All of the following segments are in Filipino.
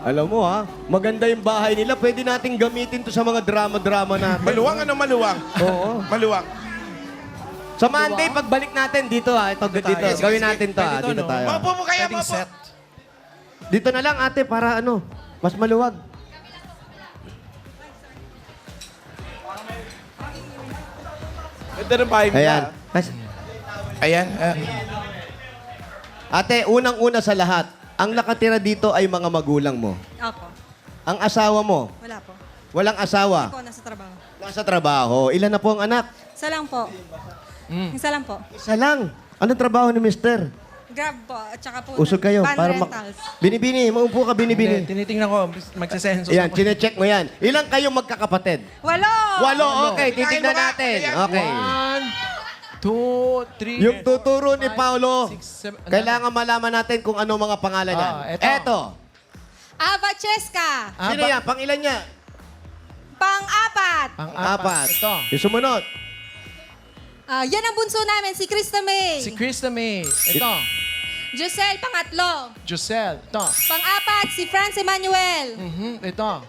Alam mo ha, maganda yung bahay nila. Pwede nating gamitin to sa mga drama-drama natin. Maluwang ano maluwang? Oo. Maluwang. Sa Monday, pagbalik natin dito ha. Ito, dito. Sige, Gawin sige. natin to ha. Pwede to, Dito no? tayo. Maupo mo kaya, Pwedeng maupo. set. Dito na lang ate para ano, mas maluwag. Ganda ng bahay nila. Ayan. Ayan. Ate, unang-una sa lahat, ang nakatira dito ay mga magulang mo. Opo. Ang asawa mo, Wala po. walang asawa, Ako nasa trabaho. nasa trabaho. Ilan na po ang anak? Isa lang po. Isa lang po. Isa lang. Anong trabaho ni mister? Grab po. At saka po. Usog kayo. Van Para rentals. Binibini, maupo ka, binibini. Hindi, tinitingnan ko. Magsasenso. Ayan, chinecheck mo yan. Ilang kayong magkakapatid? Walo! Walo, okay. Kinain Titignan mo ka. natin. Ayan. Okay. 1, 2, 3. Yung tuturo ni Paolo, six, seven, kailangan malaman natin kung ano mga pangalan yan. eto. Eto. Ava Cheska. Sino yan? Pangilan niya? Pang-apat. Apat. Ito. Yung sumunod. Yan ang bunso namin, si Krista May. Si Krista May. Ito. Giselle, pangatlo. Giselle. Ito. Pang-apat, si Franz Emmanuel. Ito.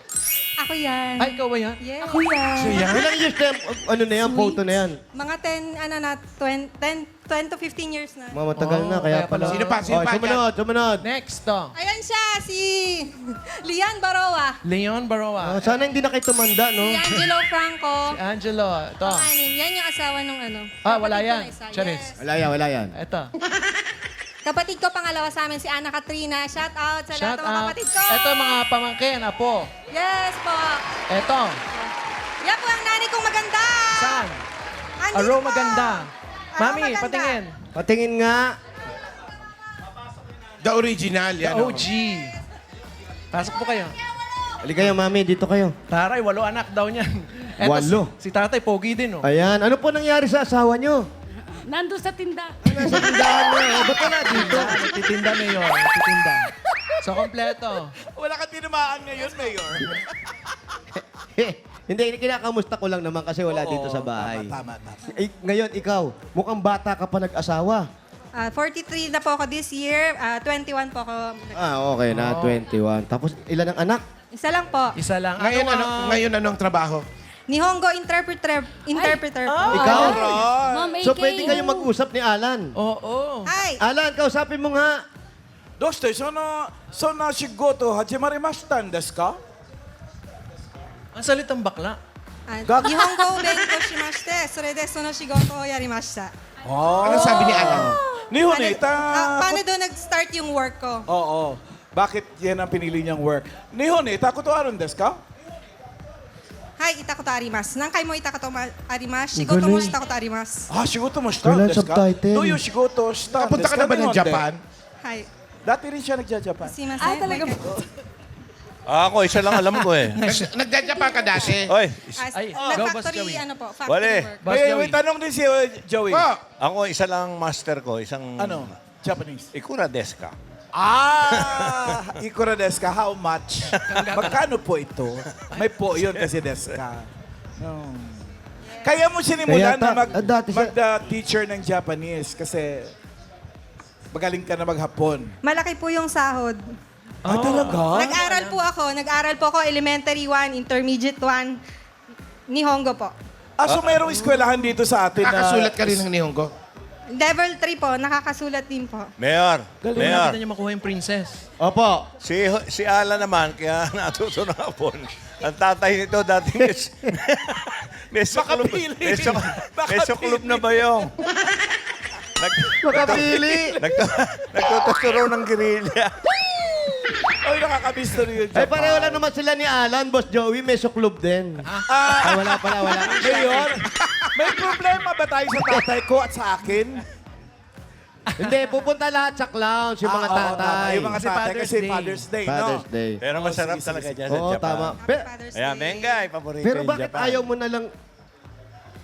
Ako yan. Ay, ikaw ba yan? Yes. Ako yan. Ilang years na, ano na yan, photo na yan? Mga 10 to 15 years na. Mga matagal na, kaya kaya pala. pala. Sino pa? Sino Oh, pa? sumunod, sumunod. Next. Ito. Ayan siya, si Lian Baroa. Leon Oh, Baroa. sana hindi na kayo tumanda, no? Si Angelo Franco. Angelo. Ito. Pang-anim. Yan yung asawa nung ano. Ah, wala Kapatid ko yan. na isa. Charis. Yes. Wala yan, wala yan. Ito. Kapatid ko pangalawa sa amin, si Ana Katrina. Shout out sa lahat Shout ng mga out. kapatid ko. Ito mga pamangkin, apo. Yes po. Ito. Yan po ang nanay kong maganda. Saan? Andito Aro po. maganda. Aro Mami, maganda. patingin. Patingin nga. The original. The Yan. oh. OG. Pasok po kayo. Halika kayo, mami, dito kayo. Taray, 8 anak daw niyan. Eto, 8. Si tatay, pogi din, oh. Ayan, ano po nangyari sa asawa nyo? Nandun sa tinda. Nasa tindahan na. Ba't ka na dito? Nagtitinda, Mayor. Nagtitinda. So, kompleto. Wala ka tinamaan ngayon, Mayor. Hindi, kinakamusta ko lang naman kasi wala dito sa bahay. Tama. Ngayon, ikaw, mukhang bata ka pa nag-asawa. 43 na po ako this year. 21 po ako. Okay na, 21. Tapos, ilan ang anak? Isa lang po. Isa lang. Ngayon anong trabaho? Nihongo interpreter po. Ikaw? Ma'am, AK. So, pwede kayong mag-usap ni Alan. Oo. Hi. Alan, kausapin mo nga. どうしてそんな仕事始まりましたんですか Ang salitang bakla. Nihongo benko shimashite, それでその仕事をやりました。 Ano sabi ni Alan? 日本にい Paano た doon nag-start yung work ko? Oo. Bakit yan ang pinili niyang work? 日本にいたことあるんですか Hi, itakoto arimasu. Nankai mo itakoto arimasu. Shigoto mo shita koto arimasu. あ、仕事もしたんですか Walang subtitle. どういう仕事をしたんで Napunta す ka na か ba ng 日本で Japan? Hi. Dati rin siya nagja-Japan. Sumimasen. talaga po? Ako, isa lang alam ko eh. Nagja-Japan ka dati? Oy, Ay, go, Boss Factory, Joey. ano po, factory Wale. work. Boss May Joey. tanong din si Joey. Po! ako isa lang master ko, isang... Ano? Japanese. Ikura desu ka. Ikura desu ka? How much? Magkano po ito? May po yun kasi desu ka. Kaya mo sinimulan Kaya na dati sa- mag-teacher ng Japanese kasi magaling ka na maghapon. Malaki po yung sahod. Ah, talaga? Nag-aral po ako. Nag-aral po ako elementary 1, intermediate 1, Nihongo po. So mayroong eskwelahan dito sa atin na... Nakasulat ka rin ng Nihongo? Level 3 po, nakakasulat din po. Mayor, Malapit Mayor, na niya makuha yung princess. Opo. si Alan naman, kaya natuto na hapon. Ang tatay nito dating Makapili. Mesoklub na ba yung? Makapili. Nagtuturo ng gerilya. Ay, nakakabisto rin yung Ay, Japan. pareho lang naman sila ni Alan, Boss Joey, may suklub din. Ay, wala pala, wala. Mayor, may problema ba tayo sa tatay ko at sa akin? Hindi, pupunta lahat sa clowns, yung mga Oo, tama. tatay. Yung mga Kasi tatay Father's kasi Day. Father's Day, Father's no? Day. Pero masarap sige, talaga sige. dyan sa Oo, Japan. tama. Happy Father's Ayan, Day. Mengay, paborito Pero yung bakit Japan. ayaw mo na lang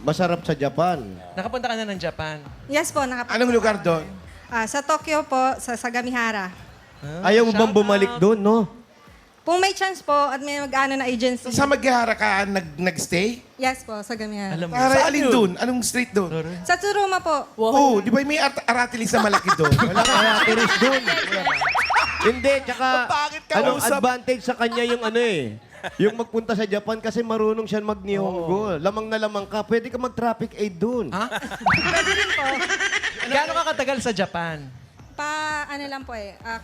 masarap sa Japan? Nakapunta ka na ng Japan. Yes po, nakapunta. Anong lugar doon? Sa Tokyo po, sa Sagamihara. Ayaw mo bang bumalik doon, no? Kung may chance po at may mag-ano na agency. Sa Maghihara ka nag-stay? Yes po, Sagamihara. Alam mo. Para alin doon? Anong street doon? Sa Tsuruma po. Oo, di ba may aratilis na malaki doon? Wala ka aratilis doon. Hindi, tsaka Bakit ka anong usap? advantage sa kanya yung ano eh. Yung magpunta sa Japan kasi marunong siya mag-Nihongo. Lamang na lamang ka. Pwede ka mag-traffic aid dun. Pwede rin po. Gaano ka katagal sa Japan? Ano lang po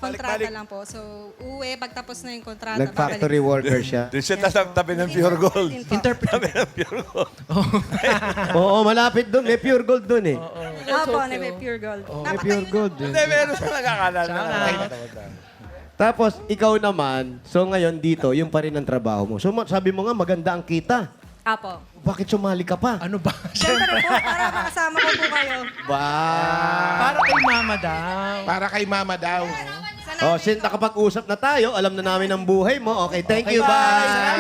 kontrata Balik-balik. lang po. So, uwi, pagtapos na yung kontrata, Nag-factory worker siya. Doon siya tabi ng pure gold. Interpreter. Tabi ng pure gold. Oo, malapit dun. May pure gold dun eh. Opo, na may pure gold. May pure gold. Hindi, meron siya nakakalala. Tapos, ikaw naman, so ngayon dito, yung pa rin ang trabaho mo. So sabi mo nga, maganda ang kita. Apo. Bakit sumali ka pa? Ano ba? Siyempre po, para makasama ko po kayo. Ba? Para kay mama daw. Para kay mama daw. Oh, since nakapag-usap na tayo, alam na namin ang buhay mo. Okay, thank you, bye.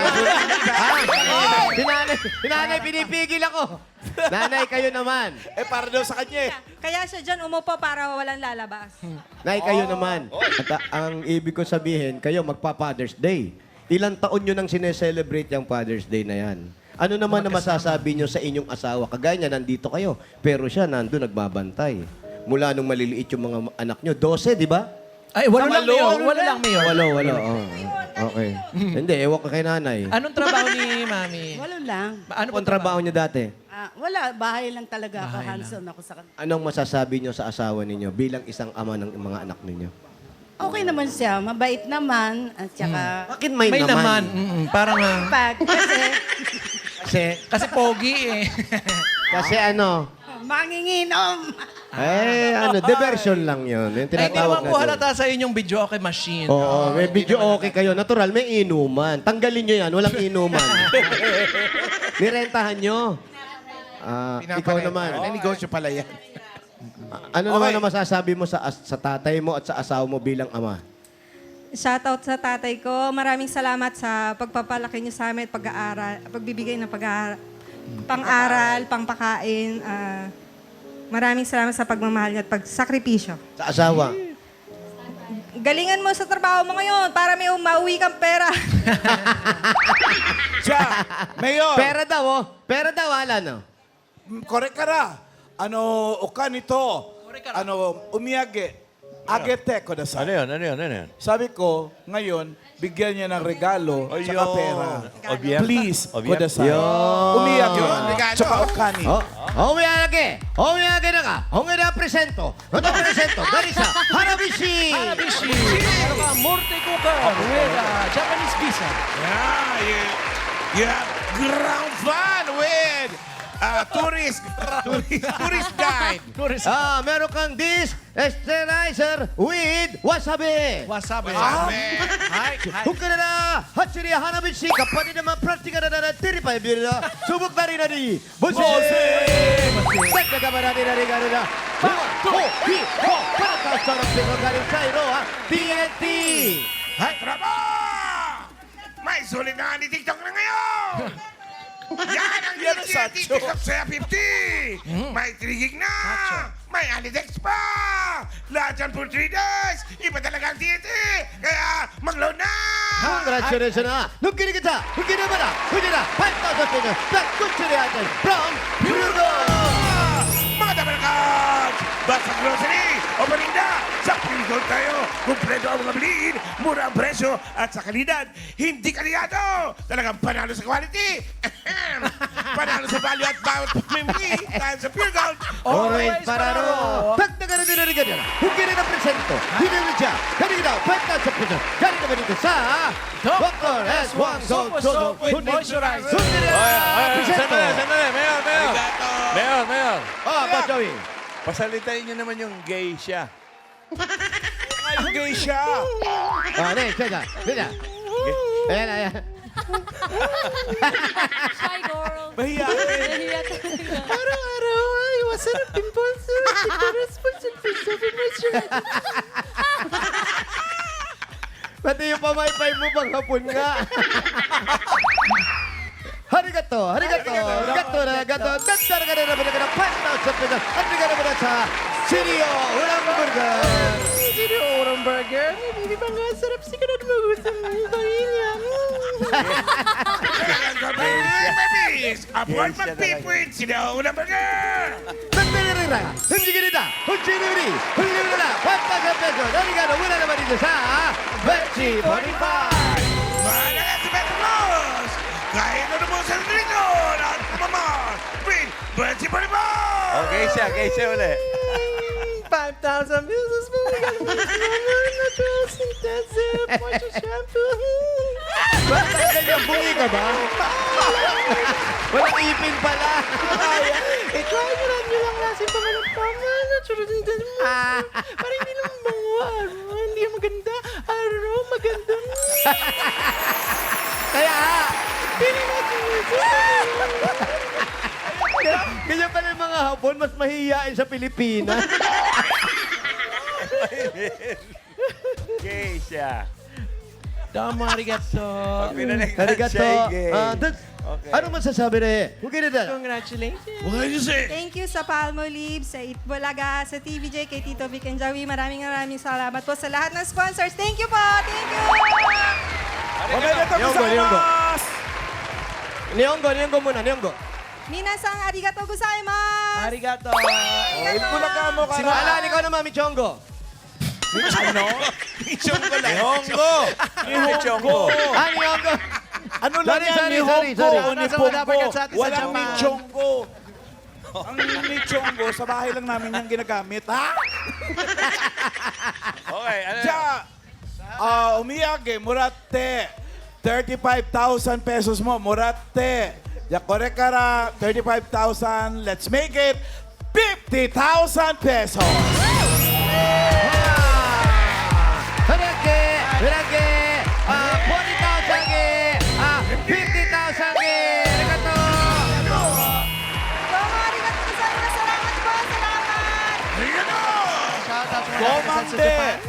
Si nanay, pinipigil ako. Nanay, kayo naman. Eh, para daw sa kanya eh. Kaya siya dyan umupo para walang lalabas. Nay, kayo naman. At ang ibig ko sabihin, kayo magpa-Father's Day. Ilang taon nyo nang sineselebrate yung Father's Day na yan? Ano naman na masasabi nyo sa inyong asawa? Kagaya niya, nandito kayo. Pero siya, nandun, nagbabantay. Mula nung maliliit yung mga anak nyo. 12, di ba? Ay, walo lang mayor. Walo lang mayor. Walo. Oh. Okay. Hindi, ewan ka kay nanay. Anong trabaho ni mami? Wala lang. Ano Ano ang trabaho niya dati? Wala, bahay lang talaga ako. Hands-on ako sa kanila. Anong masasabi nyo sa asawa ninyo bilang isang ama ng mga anak ninyo? Okay naman siya, mabait naman. At saka, Bakit may, May naman. Parang, kasi pogi eh. Kasi ano? manginginom. Diversion lang yun. Yung Ay, hindi tinatawag naman po halata sa inyong video okay machine. Oo, may video okay kayo. Natural, may inuman. Tanggalin nyo yan, walang inuman. Nirentahan nyo. Ikaw naman. May negosyo pala yan. Ano naman ang masasabi mo sa tatay mo at sa asawa mo bilang ama? Shoutout sa tatay ko. Maraming salamat sa pagpapalaki niyo sa amin, pag-aaral, pagbibigay ng pang-aral, pangpakain. Maraming salamat sa pagmamahal niyo at pagsakripisyo. Sa asawa? Galingan mo sa trabaho mo ngayon para may mauwi kang pera. Siya, Mayor. Pera daw, oh. Pera daw, wala, no? Korek ka ra. Oka nito. Umiyage. Agete ko na sa. Ano yun? Sabi ko, ngayon, bigyan niya ng regalo tsaka pera. Obiyak. Please, Obiyak. kudasai. Umiyak yun. Tsaka okani. Omiyage na ka. Omiyage presento. Ano presento? Garisa, Hanabishi! Hanabishi! Ano ka? Morte cooker with Japanese pizza. You have ground fun with tourist guide. Meron kang sterilizer with wasabi. Wasabi. Hukkara Hatsuri Hanabishi kapatid naman praktika na tiripay bira. Subok na rin na ni Bose! Pwede ka ba natin na rin gano'n na? Para ka sarap din ang galing sa iro, ha? TNT! Traba! May sulit na ni TikTok na ngayon! Yan ang TikTok sa 50! May 3 gig na! May Alidex pa! Lahat yan for 3 days! Iba talaga ang TNT! Kaya mag-load na! Congratulations na! Nugkini kita! Nugkini ba na? Nugkini na! 5,000 pesos! That's good to the item from Purgo! Mga tabalakad! Basta grocery o paninda! Sa Purgo tayo! Kumpleto ang mga bilihin, mura ang presyo at sa kalidad, hindi kaliyado! Talagang panalo sa quality! Panalo sa value at bawat pamimili dahil sa Pure Gold! Always pararo! Dagdagan na din na rin ganyan! Nugkini na presento! Hindi na dyan! Ganito daw! 5,000 pesos! Ganito ba dito sa Dr. S1 Soap with moisturizer. Nugkini na presento! Sandali. Mayor. Boss Joey! Pasalitain niyo naman yung gay siya. Yung gay siya. Siya. Ayan. Shy girl. Mahiya. Nahiya talaga. Araw-araw ay iwasan ang pimples. Pati yung pamaypay mo bang hapon nga. Harigato. Gato na. Dandar ka na naman na 5,000 pesos. At bigyan naman na sa Sirio Ulang Burger. Sino urang burger? Hindi ba nga sarap si kanad mag-usap ng pamilya? Talagang gabi! Babies! Abuan magpipwit! Sino unang burger! Nagbiririra. Hindi ganita. Hunchiriri. Hunchiriri na. 5,000 pesos. Harigato. Wala naman dito sa Benji 45. Malakas si Beto Cruz. Kahit ano mo sa rito. At mamang. Win. Benji 45. Okay siya uli. 5,000 pesos po. Naturals intensive moisture shampoo. Bakit ganyan? Bungi ka ba? Walang ipin pala. I-try nyo lang nasin pa ng tama. Naturals intensive. Parang hindi naman bango. Hindi maganda. Maganda. Kaya, ganyan pala yung mga Hapon, mas mahihiyain sa Pilipinas. Okay siya. Domo arigato. Pag pinanig na Arigato. siya, gay. Okay. Ano masasabi rin? Huwag na. Congratulations. What did you say? Thank you sa Palmolive, sa Itbulaga, sa TVJ, kay Tito Vic and Joey. Maraming salamat po sa lahat ng sponsors. Thank you po! Thank you! Niyonggo muna, Niyonggo. Minasang arigato gozaimasu! Arigato. Itbulaga mo ka na. Simulan, ikaw na, Mami Chongo. Ichong ko lang. Nihongo. Nihongo. Niyonggo. Ano lang yan? Sorry. Nihongo o Nasa Nihongo. dapat sa atin sa Walang Japan. Nichongo. Ang Nichongo, sa bahay lang namin yung ginagamit. Ha? Okay, ano Ja, umiyage, murate. 35,000 pesos mo, murate. Ya kore kara, 35,000. Let's make it 50,000 pesos. Hirage. 40,000 ge. 50,000 ge. Arigato. Domo arigato gozaimasu! Salamat po! Salamat! Shout out to Komande.